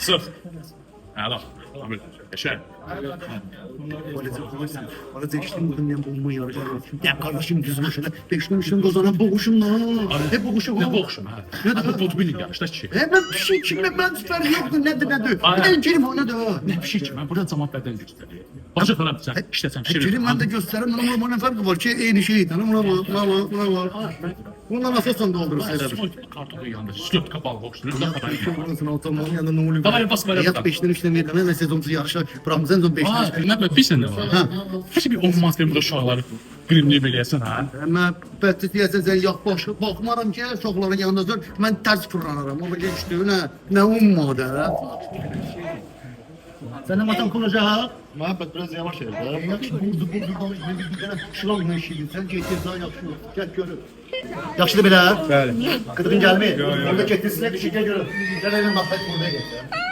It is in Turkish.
Sırt. Hala. Yaşa. Bana değiştim bugün ben bulma yarayacağım. Ya kardeşim düzgün şöyle. Beşlemişim kazanan boğuşum lan. Hep boğuşum. Ne boğuşum ha? Ne de bodybuilding yarışda ki. Hemen bir şey kimle ben süper yoktu nedir. Aynen. Ben kelim ona da. Ne bir şey ki ben burada zaman beden gösteriyor. Başa taraf sen işlesen Kelim ben de gösteririm ama bana farkı var ki aynı şey tanım buna var. Bundan asasın doldurur söyledim. Kartopu yanında. Süt kapalı boks. Lütfen kapatın. Burasını otomobil yanında ne oluyor? Davay bas böyle. Hayat 5'ten 3'ten verilen ve sezonumuz yarışa. Bırakın sezon 5'ten 3'ten. Ne bir sene var. Hiç bir olmaz benim burada uşaqları grimliyi beləyəsən ha. Ama bətti deyəsən sən yaq başı baxmaram ki, çoxların yanında dur. Mən tərs fırlanıram. O geçdi ne ummadı. Sen de matan kuracak ha? Muhabbet biraz yavaş geldi. Burdu bir tane şılav güneşiydi. Sen geçtin daha yaxşı. Gel görün. Yaxşı da belə ha? Bəli. Kıdırın gelmeyi. Orada çektisine bir şey görün. Gel evin mahvet burada getir.